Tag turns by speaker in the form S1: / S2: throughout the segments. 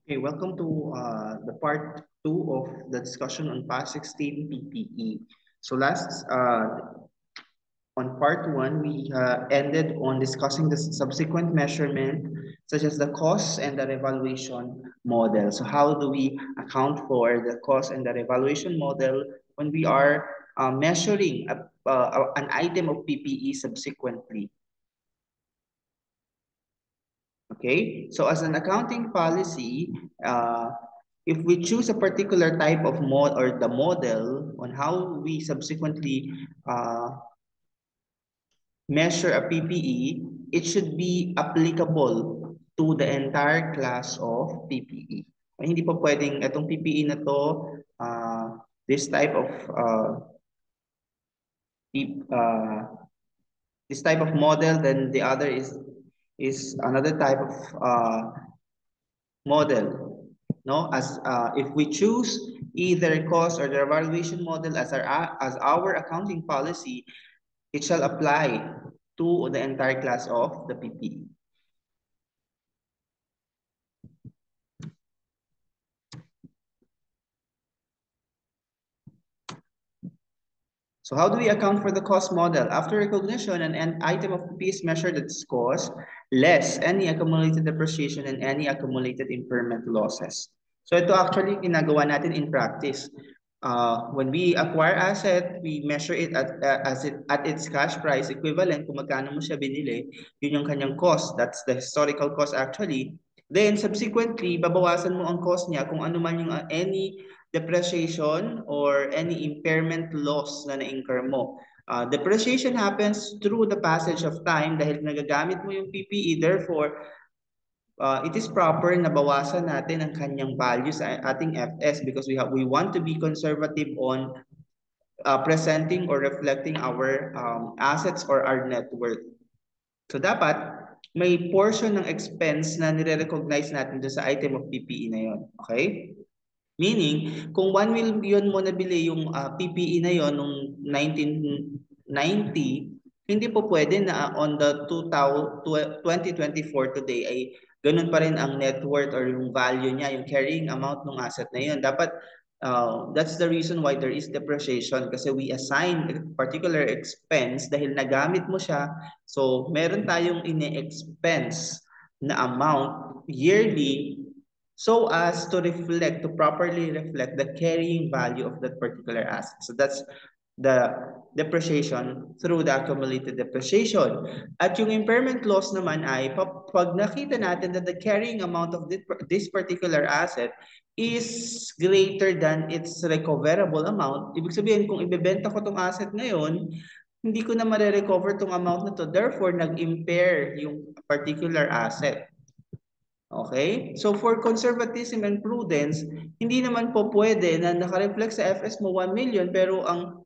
S1: Okay, welcome to the part 2 of the discussion on PAS 16 PPE. So on part 1, we ended on discussing the subsequent measurement, such as the cost and the revaluation model. So how do we account for the cost and the revaluation model when we are measuring an item of PPE subsequently? Okay, so as an accounting policy, if we choose a particular type of mod or the model on how we subsequently measure a PPE, it should be applicable to the entire class of PPE. Ay, hindi pa pwedeng itong PPE na to, this type of uh, this type of model, then the other is another type of model. No, as if we choose either cost or the evaluation model as our accounting policy, it shall apply to the entire class of the PPE. So how do we account for the cost model? After recognition, an item of PPE is measured at its cost, less any accumulated depreciation and any accumulated impairment losses. So ito actually ginagawa natin in practice. When we acquire asset, we measure it at its cash price equivalent kung magkano mo siya binili, yun yung kanyang cost. That's the historical cost actually. Then subsequently, babawasan mo ang cost niya kung ano man yung any depreciation or any impairment loss na na-incur mo. Depreciation happens through the passage of time dahil nagagamit mo yung PPE. Therefore, it is proper na bawasan natin ang kanyang value sa ating FS because we want to be conservative on presenting or reflecting our assets or our net worth. So dapat may portion ng expense na nire-recognize natin doon sa item of PPE na yon. Okay? Meaning, kung 1 million mo nabili yung PPE na yon noong 1990, hindi po pwede na on the 2024 today ay ganun pa rin ang net worth or yung value niya, yung carrying amount ng asset na yun. Dapat, that's the reason why there is depreciation kasi we assign a particular expense dahil nagamit mo siya. So, meron tayong ine-expense na amount yearly so as to properly reflect the carrying value of that particular asset. So that's the depreciation through the accumulated depreciation. At yung impairment loss naman ay pag nakita natin that the carrying amount of this particular asset is greater than its recoverable amount, ibig sabihin kung ibebenta ko tong asset ngayon, hindi ko na mare-recover tong amount na to, therefore nag-impair yung particular asset. Okay? So for conservatism and prudence, hindi naman po pwede na naka-reflect sa FS mo 1 million pero ang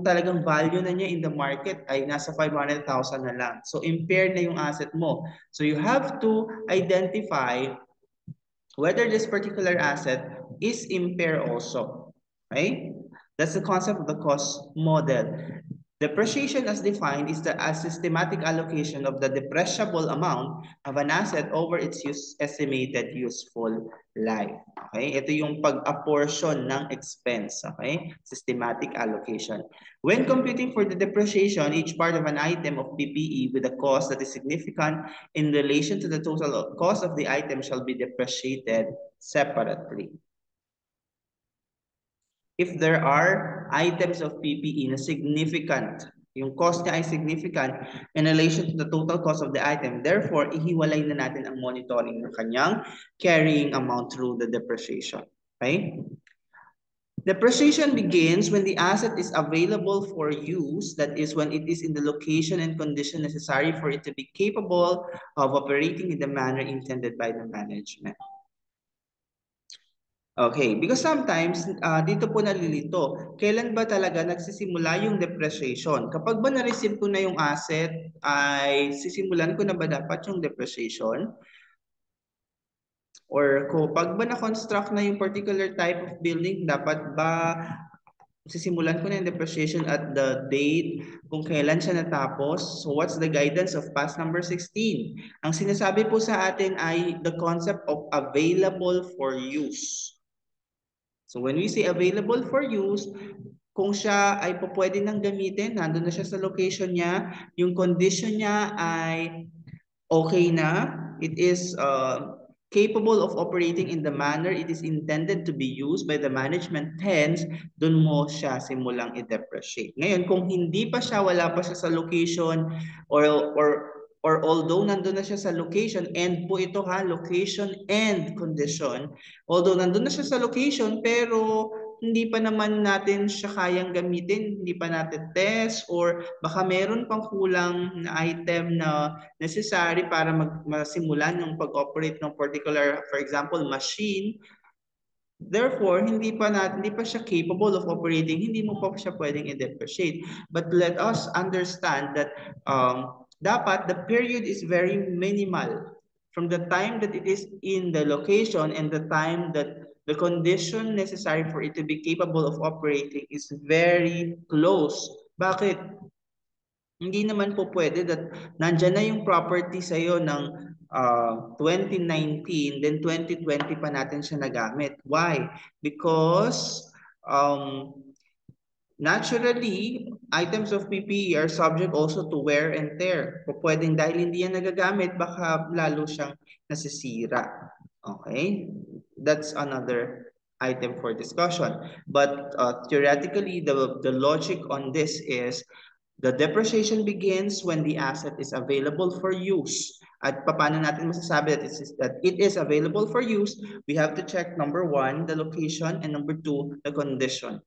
S1: talagang value na niya in the market ay nasa 500,000 na lang. So impaired na yung asset mo. So you have to identify whether this particular asset is impaired also. Okay? That's the concept of the cost model. Depreciation as defined is the systematic allocation of the depreciable amount of an asset over its estimated useful life. Okay? Ito yung pag-apportion ng expense. Okay? Systematic allocation. When computing for the depreciation, each part of an item of PPE with a cost that is significant in relation to the total cost of the item shall be depreciated separately. If there are items of PPE na significant, yung cost niya ay significant in relation to the total cost of the item, therefore, ihiwalay na natin ang monitoring ng kanyang carrying amount through the depreciation. Okay? Depreciation begins when the asset is available for use, that is when it is in the location and condition necessary for it to be capable of operating in the manner intended by the management. Okay, because sometimes dito po nalilito, kailan ba talaga nagsisimula yung depreciation? Kapag ba na-receive ko na yung asset, ay sisimulan ko na ba dapat yung depreciation? Or kapag ba na-construct na yung particular type of building, dapat ba sisimulan ko na yung depreciation at the date kung kailan siya natapos. So what's the guidance of PAS number 16? Ang sinasabi po sa atin ay the concept of available for use. So when we say available for use, kung siya ay pwede nang gamitin, nandun na siya sa location niya, yung condition niya ay okay na, it is capable of operating in the manner it is intended to be used by the management, hence, dun mo siya simulang i-depreciate. Ngayon, kung hindi pa siya, wala pa siya sa location, or although nandun na siya sa location, and po ito ha, location and condition, although nandun na siya sa location, pero hindi pa naman natin siya kayang gamitin, hindi pa natin test, or baka meron pang kulang na item na necessary para masimulan yung pag-operate ng particular, for example, machine. Therefore, hindi pa siya capable of operating, hindi mo pa siya pwedeng i-depreciate. But let us understand that dapat the period is very minimal from the time that it is in the location and the time that the condition necessary for it to be capable of operating is very close. Bakit? Hindi naman po pwede that nandyan na yung property sa'yo ng 2019, then 2020 pa natin siya nagamit. Why? Because naturally, items of PPE are subject also to wear and tear. O pwedeng dahil hindi yan nagagamit, baka lalo siyang nasisira. Okay? That's another item for discussion. But theoretically, the logic on this is the depreciation begins when the asset is available for use. At paano natin masasabi that it is available for use? We have to check number 1, the location, and number 2, the condition.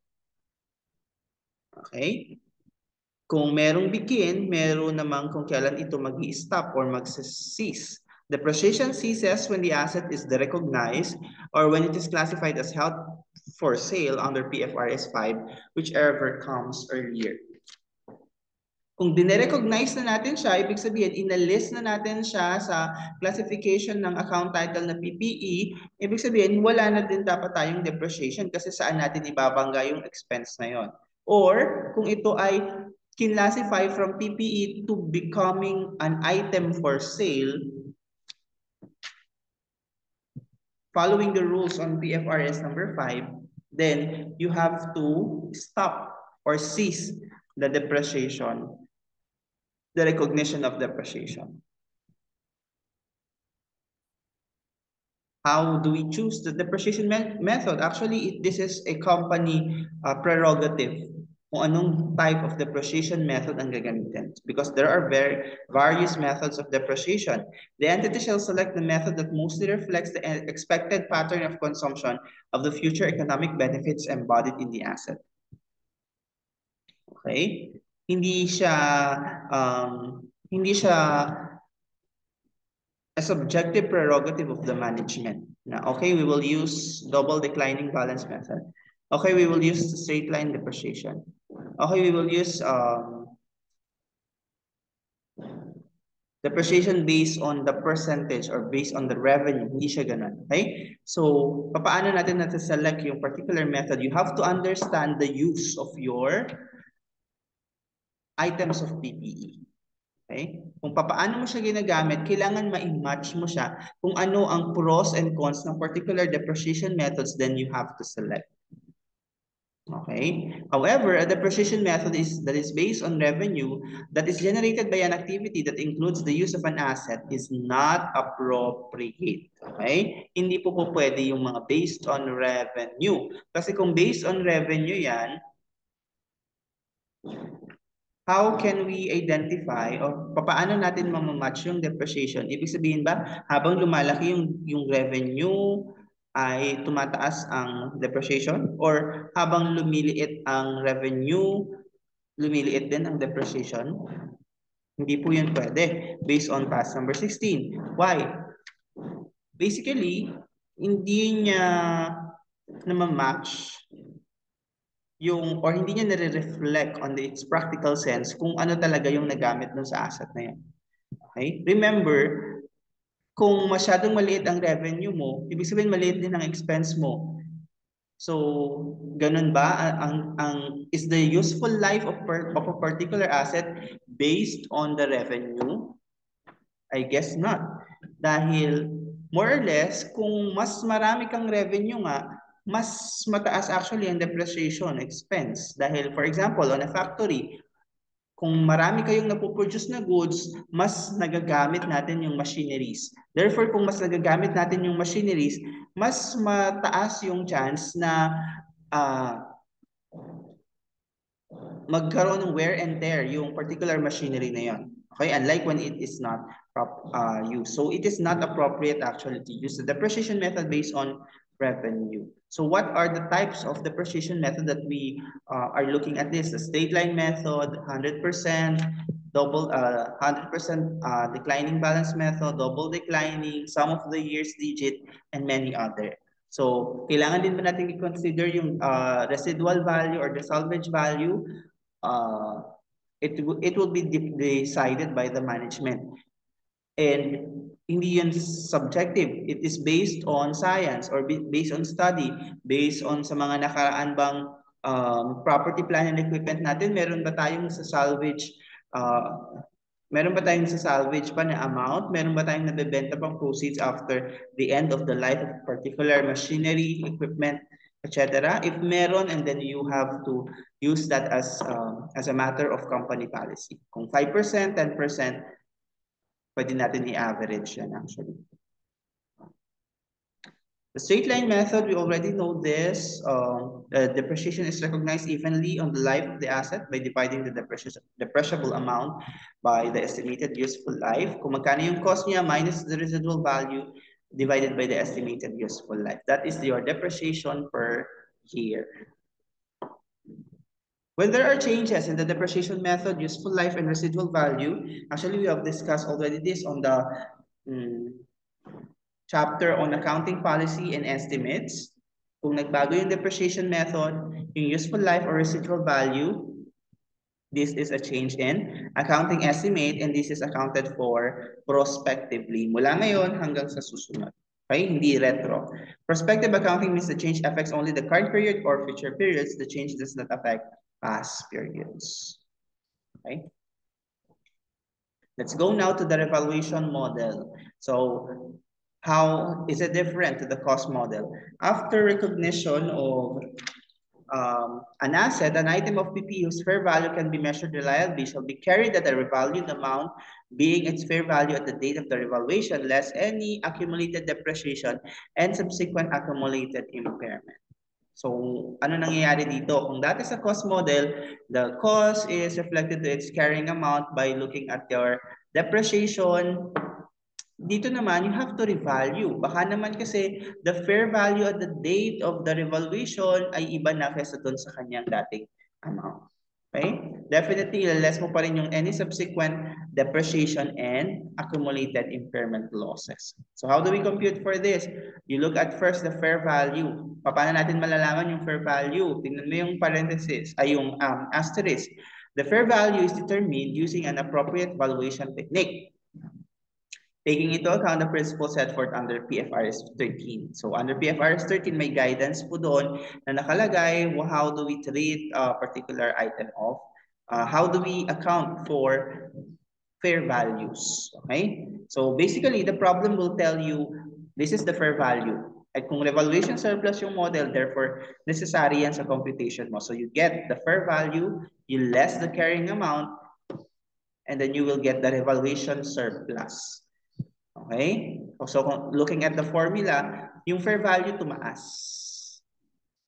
S1: Okay? Kung merong begin, meron namang kung kailan ito mag-i-stop or mag-cease. Depreciation ceases when the asset is derecognized or when it is classified as held for sale under PFRS 5, whichever comes earlier. Kung dinerecognize na natin siya, ibig sabihin, inalist na natin siya sa classification ng account title na PPE, ibig sabihin, wala na din dapat tayong depreciation kasi saan natin ibabangga yung expense na yon. Or, kung ito ay kinlassify from PPE to becoming an item for sale, following the rules on PFRS number 5, then you have to stop or cease the depreciation, the recognition of depreciation. How do we choose the depreciation method? Actually, this is a company prerogative kung anong type of depreciation method ang gagamitin. Because there are various methods of depreciation. The entity shall select the method that mostly reflects the expected pattern of consumption of the future economic benefits embodied in the asset. Okay? Hindi siya a subjective prerogative of the management. Now, okay, we will use double declining balance method. Okay, we will use straight line depreciation. Okay, we will use depreciation based on the percentage or based on the revenue. Hindi siya ganun. Okay? So, paano natin select yung particular method? You have to understand the use of your items of PPE. Okay? Kung paano mo siya ginagamit, kailangan ma-match mo siya kung ano ang pros and cons ng particular depreciation methods, then you have to select. Okay? However, a depreciation method that is based on revenue that is generated by an activity that includes the use of an asset is not appropriate. Okay? Hindi po pwede yung mga based on revenue. Kasi kung based on revenue yan, how can we identify o paano natin ma-match yung depreciation? Ibig sabihin ba, habang lumalaki yung revenue, ay tumataas ang depreciation? Or habang lumiliit ang revenue, lumiliit din ang depreciation? Hindi po yun pwede based on PAS number 16. Why? Basically, hindi niya na-match yung or hindi niya nare-reflect on its practical sense kung ano talaga yung nagamit dun sa asset na yan. Okay? Remember, kung masyadong maliit ang revenue mo, ibig sabihin maliit din ang expense mo. So, ganun ba? Is the useful life of a particular asset based on the revenue? I guess not. Dahil more or less, kung mas marami kang revenue nga, mas mataas actually ang depreciation expense. Dahil for example, on a factory, kung marami kayong napoproduce na goods, mas nagagamit natin yung machineries. Therefore, kung mas nagagamit natin yung machineries, mas mataas yung chance na magkaroon ng wear and tear yung particular machinery na yon. Okay, unlike when it is not used. So it is not appropriate actually to use the depreciation method based on revenue. So what are the types of depreciation method that we are looking at this? The straight line method, 100%, double 100% declining balance method, double declining, sum of the years digit, and many other. So kailangan din ba natin i-consider yung residual value or the salvage value? It will be decided by the management. And hindi yun subjective. It is based on science or based on study, based on sa mga nakaraan bang property plan and equipment natin, meron ba tayong sa salvage pa na amount? Meron ba tayong nabebenta pang proceeds after the end of the life of particular machinery, equipment, etc.? If meron, and then you have to use that as a matter of company policy. Kung 5%, 10%, pwede natin i-average yan actually. The straight line method, we already know this. Depreciation is recognized evenly on the life of the asset by dividing the depreciable amount by the estimated useful life. Kung magkano yung cost niya minus the residual value divided by the estimated useful life. That is your depreciation per year. When there are changes in the depreciation method, useful life, and residual value, actually we have discussed already this on the chapter on accounting policy and estimates. Kung nagbago yung depreciation method, yung useful life or residual value, this is a change in accounting estimate and this is accounted for prospectively mula ngayon hanggang sa susunod. Okay, hindi retro. Prospective accounting means the change affects only the current period or future periods. The change does not affect past periods. Okay. Let's go now to the revaluation model. So how is it different to the cost model? After recognition of an asset, an item of PP whose fair value can be measured reliably shall be carried at the revalued amount, being its fair value at the date of the revaluation, less any accumulated depreciation and subsequent accumulated impairment. So, ano nangyayari dito? Kung dati sa cost model, the cost is reflected to its carrying amount by looking at your depreciation. Dito naman, you have to revalue. Baka naman kasi the fair value at the date of the revaluation ay iba na kaysa doon sa kanyang dating amount. Okay? Definitely, less mo pa rin yung any subsequent depreciation and accumulated impairment losses. So how do we compute for this? You look at first the fair value. Paano natin malalaman yung fair value? Tingnan mo yung parenthesis, ay yung asterisk. The fair value is determined using an appropriate valuation technique, taking into account the principles set forth under PFRS 13. So under PFRS 13, may guidance po doon na nakalagay how do we treat a particular item of, how do we account for fair values. Okay? So basically, the problem will tell you this is the fair value. At kung revaluation surplus yung model, therefore, necessary yan sa computation mo. So you get the fair value, you less the carrying amount, and then you will get the revaluation surplus. Okay? So looking at the formula, yung fair value tumaas.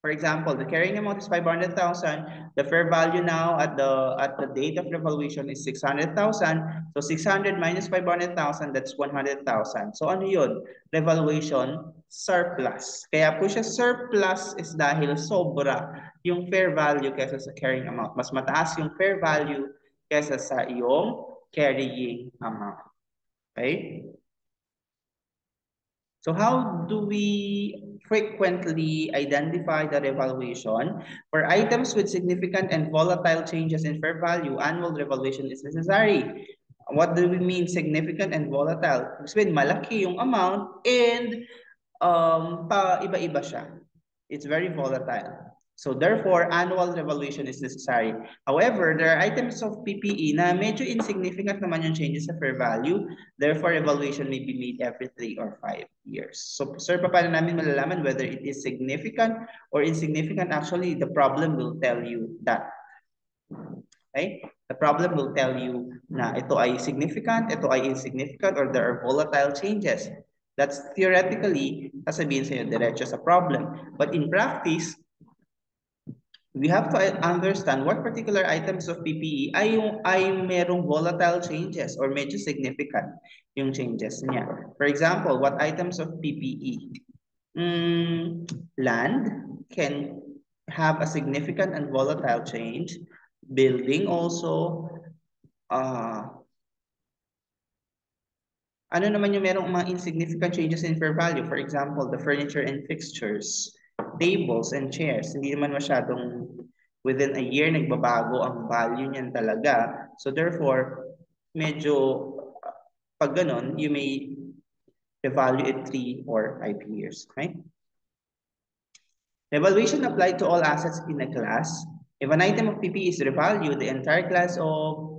S1: For example, the carrying amount is 500,000. The fair value now at the date of revaluation is 600,000. So 600 minus 500,000, that's 100,000. So ano yun? Revaluation surplus. Kaya po siya surplus is dahil sobra yung fair value kaysa sa carrying amount. Mas mataas yung fair value kaysa sa iyong carrying amount. Okay? So how do we frequently identify the revaluation? For items with significant and volatile changes in fair value, annual revaluation is necessary. What do we mean significant and volatile? Ibig sabihin, malaki yung amount and pa iba-iba siya. It's very volatile. So therefore, annual revaluation is necessary. However, there are items of PPE na medyo insignificant naman yung changes sa fair value. Therefore, evaluation may be made every 3 or 5 years. So, sir, paano namin malalaman whether it is significant or insignificant? Actually, the problem will tell you that. Okay? The problem will tell you na ito ay significant, ito ay insignificant, or there are volatile changes. That's theoretically, sasabihin sa'yo, diretso sa problem. But in practice, we have to understand what particular items of PPE ay merong volatile changes or medyo significant yung changes niya. For example, what items of PPE? Land can have a significant and volatile change. Building also. Ano naman yung merong mga insignificant changes in fair value? For example, the furniture and fixtures, tables and chairs. Hindi naman masyadong within a year nagbabago ang value niyan talaga. So therefore, medyo pag ganun, you may revalue it 3 or 5 years. Right? Revaluation applied to all assets in a class. If an item of PPE is revalued, the entire class of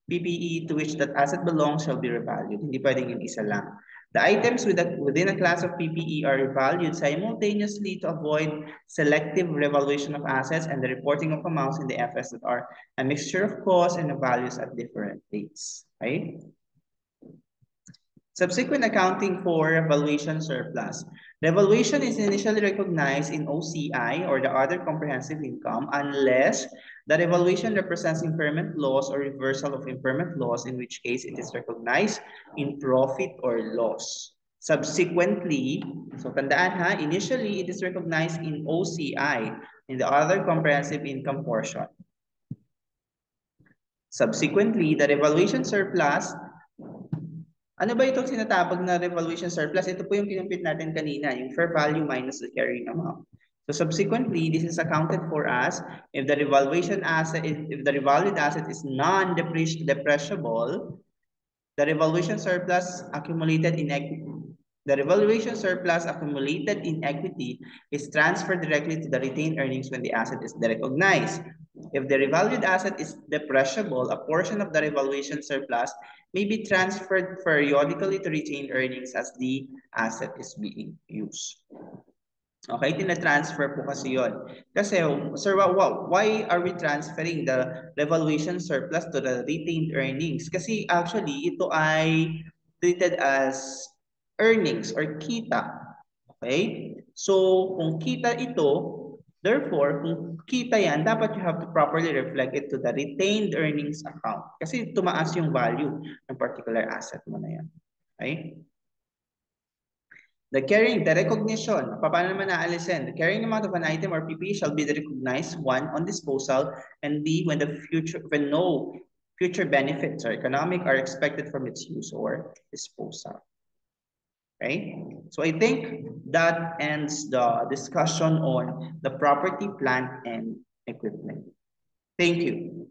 S1: PPE to which that asset belongs shall be revalued. Hindi pwedeng yung isa lang. The items within a class of PPE are revalued simultaneously to avoid selective revaluation of assets and the reporting of amounts in the FS that are a mixture of costs and values at different dates. Right? Subsequent accounting for revaluation surplus. Revaluation is initially recognized in OCI or the other comprehensive income unless the revaluation represents impairment loss or reversal of impairment loss, in which case it is recognized in profit or loss. Subsequently, so tandaan ha, initially it is recognized in OCI, in the other comprehensive income portion. Subsequently, the revaluation surplus. Ano ba itong sinatabag na revaluation surplus? Ito po yung kinumpit natin kanina, yung fair value minus the carrying amount. So subsequently, this is accounted for as if the revaluation asset, if the revalued asset is non-depreciable, the revaluation surplus accumulated in equity. The revaluation surplus accumulated in equity is transferred directly to the retained earnings when the asset is derecognized. If the revalued asset is depreciable, a portion of the revaluation surplus may be transferred periodically to retained earnings as the asset is being used. Okay, tina-transfer po kasi yun. Kasi, sir, why are we transferring the revaluation surplus to the retained earnings? Kasi actually, ito ay treated as earnings or kita. Okay? So, kung kita ito, therefore, kung kita yan, dapat you have to properly reflect it to the retained earnings account. Kasi tumaas yung value ng particular asset mo na yan. Okay? The recognition, paano naman naalisin? The carrying amount of an item or PPE shall be recognized, 1, on disposal, and B, when no future benefits or economic are expected from its use or disposal. Okay, so I think that ends the discussion on the property, plant, and equipment. Thank you.